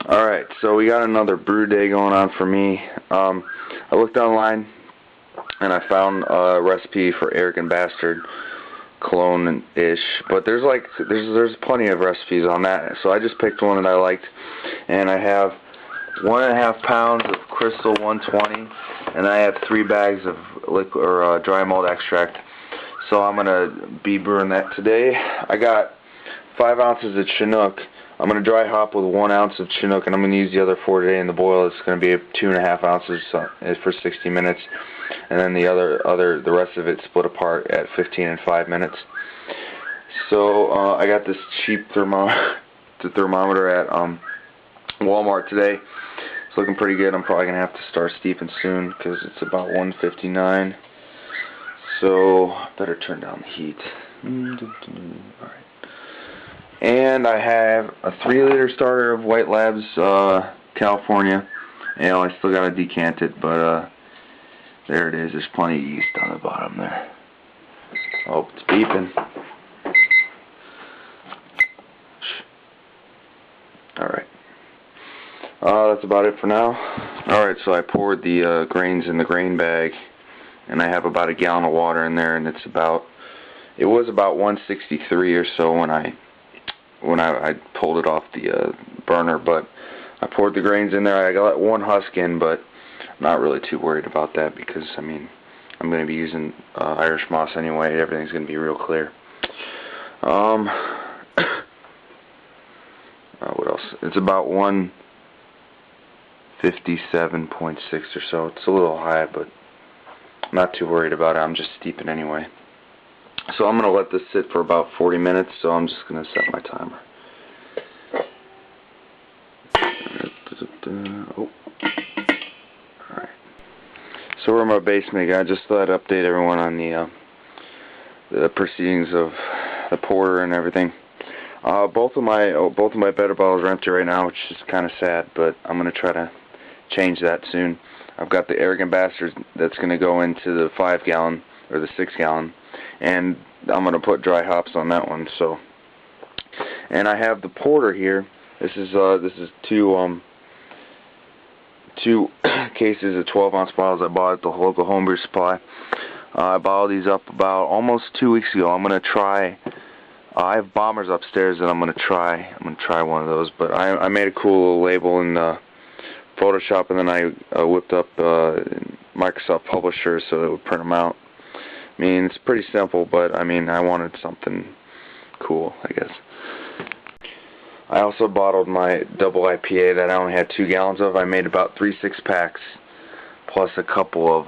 Alright, so we got another brew day going on for me. I looked online and I found a recipe for Arrogant Bastard clone-ish, but there's plenty of recipes on that, so I just picked one that I liked, and I have 1.5 pounds of Crystal 120, and I have 3 bags of liquid or dry malt extract. So I'm gonna be brewing that today. I got 5 ounces of Chinook. I'm gonna dry hop with 1 ounce of Chinook, and I'm gonna use the other 4 today in the boil. It's gonna be 2.5 ounces for 60 minutes, and then the rest of it split apart at 15 and 5 minutes. So I got this cheap thermometer at Walmart today. It's looking pretty good. I'm probably gonna have to start steeping soon because it's about 159. So better turn down the heat. Alright. And I have a 3-liter starter of White Labs California ale. I still gotta decant it, but there it is. There's plenty of yeast on the bottom there. Oh, it's beeping. Alright. That's about it for now. Alright, so I poured the grains in the grain bag, and I have about a gallon of water in there, and it was about 163 or so when I pulled it off the burner, but I poured the grains in there. I got 1 husk in, but I'm not really too worried about that because, I mean, I'm going to be using Irish moss anyway. Everything's going to be real clear. What else? It's about 157.6 or so. It's a little high, but I'm not too worried about it. I'm just steeping anyway. So I'm going to let this sit for about 40 minutes, so I'm just going to set my timer. Oh. Alright. So we're in my basement. I just thought I'd update everyone on the proceedings of the porter and everything. Both of my better bottles are empty right now, which is kind of sad, but I'm going to try to change that soon. I've got the Arrogant Bastard that's going to go into the 5-gallon or the 6-gallon, and I'm going to put dry hops on that one. So, and I have the porter here. This is 2 cases of 12-ounce bottles I bought at the local Homebrew Supply. I bottled these up about almost 2 weeks ago. I'm going to try. I have bombers upstairs that I'm going to try. I'm going to try one of those. But I made a cool little label in Photoshop, and then I whipped up Microsoft Publisher so that it would print them out. I mean, it's pretty simple, but I mean, I wanted something cool, I guess. I also bottled my double IPA that I only had 2 gallons of. I made about 3 6-packs plus a couple of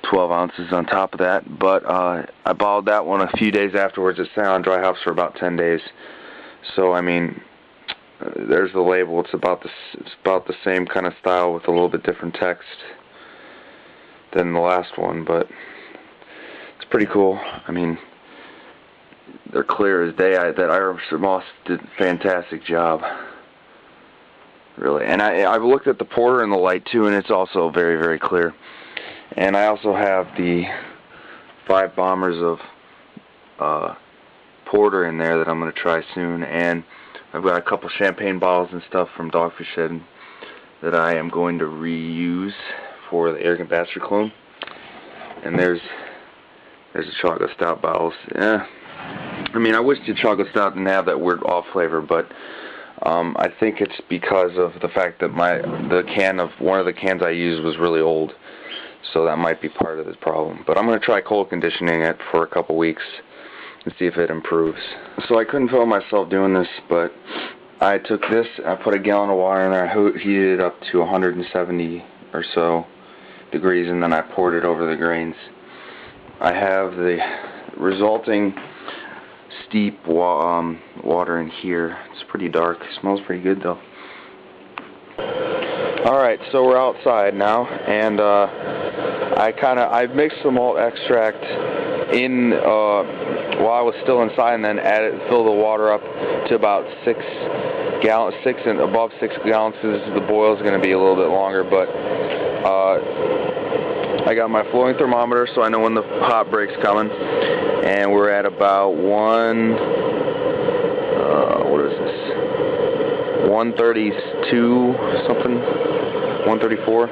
12 ounces on top of that. But I bottled that one a few days afterwards. It sat on dry hops for about 10 days. So I mean, there's the label. It's about the same kind of style with a little bit different text than the last one, but it's pretty cool. I mean, they're clear as day. That Irish moss did a fantastic job, really. And I've looked at the porter in the light too, and it's also very, very clear. And I also have the 5 bombers of porter in there that I'm going to try soon, and I've got a couple champagne bottles and stuff from Dogfish Head that I am going to reuse for the Arrogant Bastard clone. And there's the chocolate stout bottles. Yeah, I mean, I wish the chocolate stout didn't have that weird off flavor, but I think it's because of the fact that one of the cans I used was really old, so that might be part of this problem. But I'm going to try cold conditioning it for a couple weeks and see if it improves. So I couldn't feel myself doing this, but I took this, I put a gallon of water in there, I heated it up to 170 or so degrees, and then I poured it over the grains. I have the resulting steep water in here. It's pretty dark. It smells pretty good though. Alright, so we're outside now, and I mixed some malt extract in while I was still inside, and then filled the water up to about 6 gallons, above 6 gallons, because the boil is going to be a little bit longer. But I got my flowing thermometer, so I know when the hot break's coming, and we're at about 132 something, 134.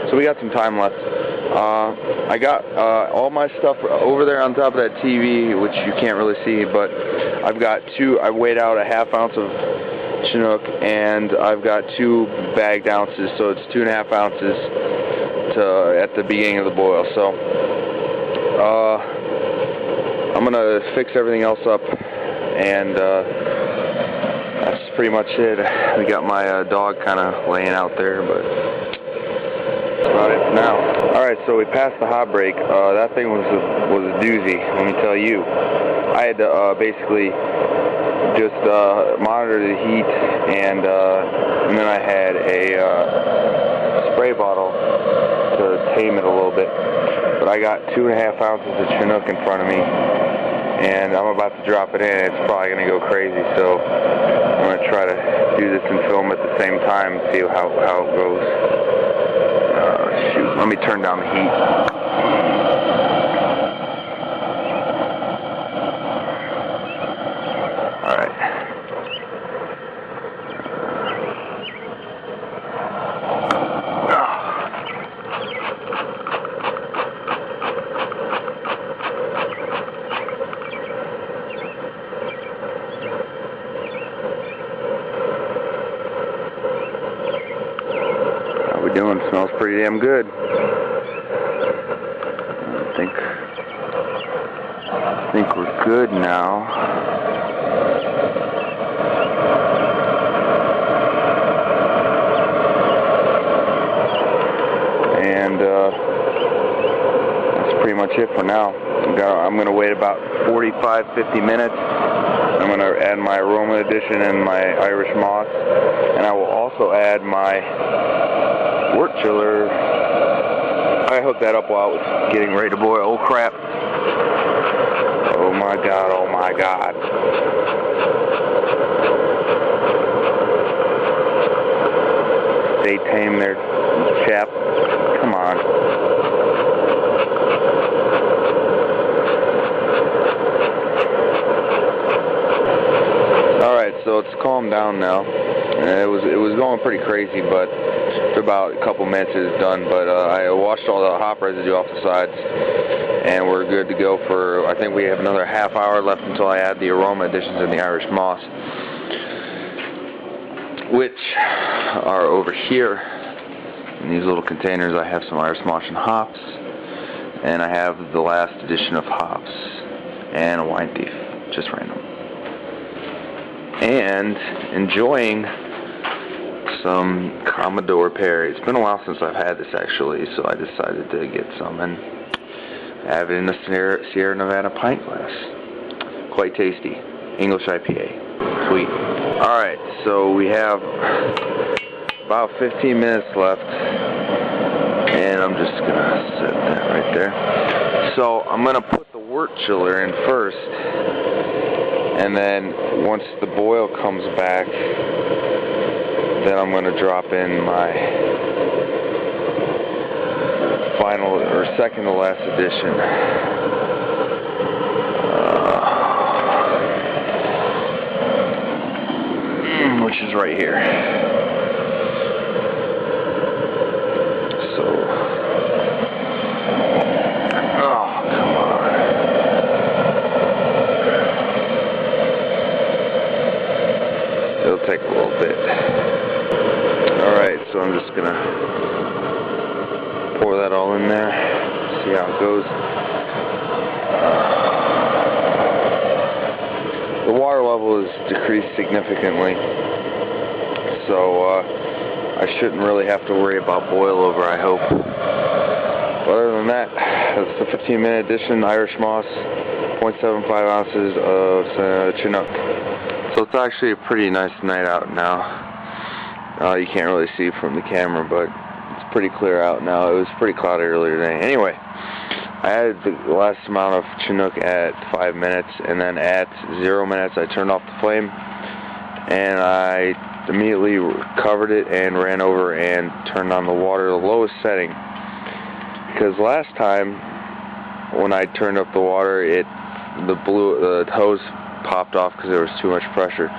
So we got some time left. I got all my stuff over there on top of that TV, which you can't really see, but I've got I weighed out a ½ ounce of Chinook, and I've got 2 bagged ounces, so it's 2½ ounces at the beginning of the boil. So I'm gonna fix everything else up, and that's pretty much it. We got my dog kind of laying out there, but that's about it for now. Alright, so we passed the hot break. That thing was a doozy, let me tell you. I had to basically just monitor the heat, and then I had a spray bottle to tame it a little bit. But I got 2½ ounces of Chinook in front of me, and I'm about to drop it in. It's probably going to go crazy, so I'm going to try to do this and film at the same time, see how it goes. Shoot, let me turn down the heat. Doing smells pretty damn good. I think we're good now. And that's pretty much it for now. I'm gonna wait about 45-50 minutes. I'm gonna add my aroma addition and my Irish moss, and I will also add my wort chiller. I hooked that up while it was getting ready to boil. Oh crap. Oh my god, oh my god. They tame their chap. Come on. Alright, so it's calmed down now. It was going pretty crazy, but for about a couple minutes it's done. But I washed all the hop residue off the sides, and we're good to go for, I think we have another ½ hour left until I add the aroma additions and the Irish moss, which are over here in these little containers. I have some Irish moss and hops, and I have the last addition of hops and a wine thief, just random. And enjoying some Commodore Perry. It's been a while since I've had this actually, so I decided to get some and have it in a Sierra Nevada pint glass. Quite tasty. English IPA. Sweet. Alright, so we have about 15 minutes left, and I'm just gonna set that right there. So I'm gonna put the wort chiller in first, and then once the boil comes back, then I'm going to drop in my final or second to last edition, which is right here. So, oh, come on. It'll take a little bit. Alright, so I'm just gonna pour that all in there, see how it goes. The water level is decreased significantly, so I shouldn't really have to worry about boil over, I hope. But other than that, that's the 15-minute edition Irish moss, 0.75 ounces of Chinook. So it's actually a pretty nice night out now. You can't really see from the camera, but it's pretty clear out now. It was pretty cloudy earlier today. Anyway, I added the last amount of Chinook at 5 minutes, and then at 0 minutes I turned off the flame, and I immediately covered it and ran over and turned on the water to the lowest setting. Because last time when I turned up the water, the hose popped off because there was too much pressure.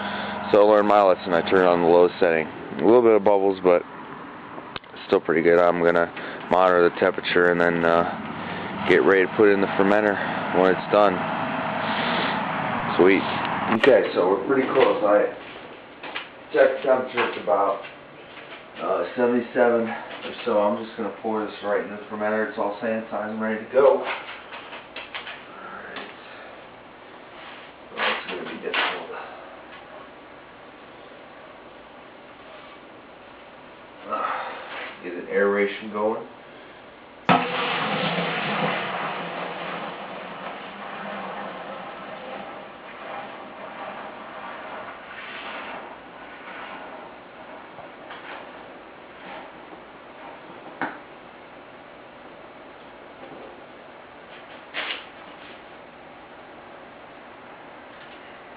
So I learned my lesson. I turned on the low setting. A little bit of bubbles, but still pretty good. I'm gonna monitor the temperature and then get ready to put it in the fermenter when it's done. Sweet. Okay, so we're pretty close. I checked the temperature. It's about 77 or so. I'm just gonna pour this right in the fermenter. It's all sanitized and ready to go. Alright. Well, it's gonna be difficult. Get an aeration going.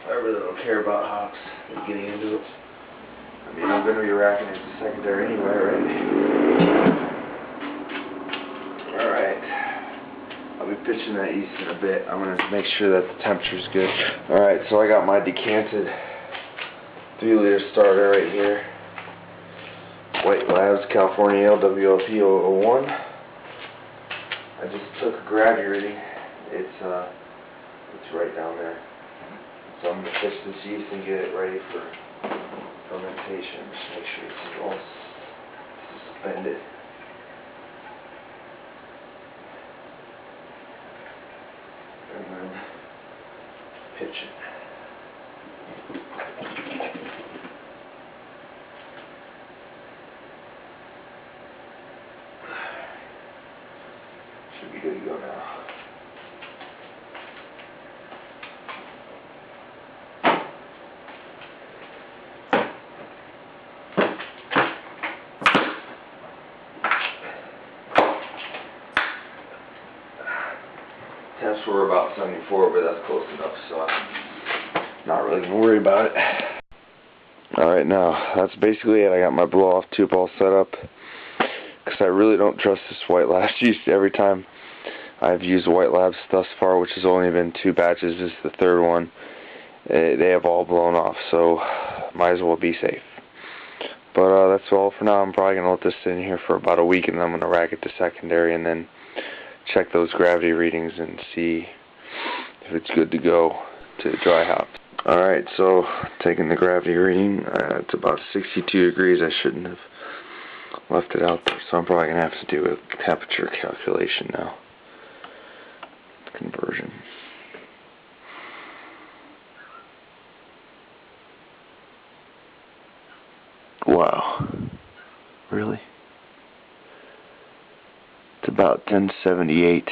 I really don't care about hops and getting into it. I mean, I'm going to be racking it to secondary anyway, right? Alright. I'll be pitching that yeast in a bit. I'm going to make sure that the temperature's good. Alright, so I got my decanted 3-liter starter right here. White Labs California LWLP 001. I just took a gravity reading. It's right down there. So I'm going to pitch this yeast and get it ready for fermentation. Just make sure it's all suspended. And then pitch it. Should be good to go now. Temps were about 74, but that's close enough, so I'm not really going to worry about it. Alright, now, that's basically it. I got my blow-off tube all set up, because I really don't trust this White Labs yeast. Every time I've used White Labs thus far, which has only been 2 batches, this is the 3rd one, they have all blown off, so might as well be safe. But that's all for now. I'm probably going to let this sit in here for about a week, and then I'm going to rack it to secondary, and then check those gravity readings and see if it's good to go to dry hop. Alright, so taking the gravity reading, it's about 62 degrees. I shouldn't have left it out there, so I'm probably going to have to do a temperature calculation now. Conversion. Wow. Really? It's about 1078,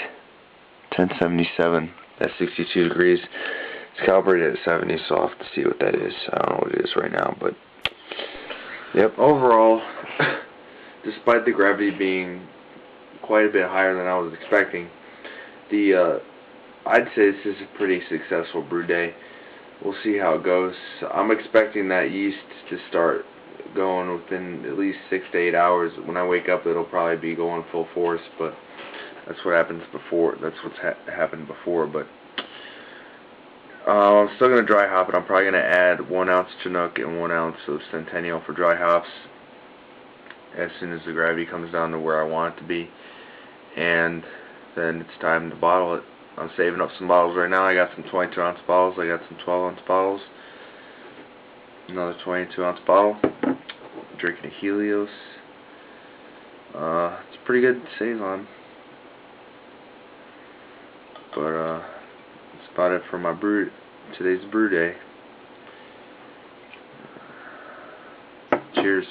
1077 at 62 degrees. It's calibrated at 70, so I'll have to see what that is. I don't know what it is right now, but yep, overall, despite the gravity being quite a bit higher than I was expecting, I'd say this is a pretty successful brew day. We'll see how it goes. I'm expecting that yeast to start going within at least 6 to 8 hours. When I wake up, it'll probably be going full force, but that's what happens before. That's what's happened before. But I'm still going to dry hop it. I'm probably going to add 1 ounce Chinook and 1 ounce of Centennial for dry hops as soon as the gravity comes down to where I want it to be, and then it's time to bottle it. I'm saving up some bottles right now. I got some 22-ounce bottles. I got some 12-ounce bottles. Another 22-ounce bottle. Drinking a Helios. It's pretty good saison. But that's about it for my today's brew day. Cheers.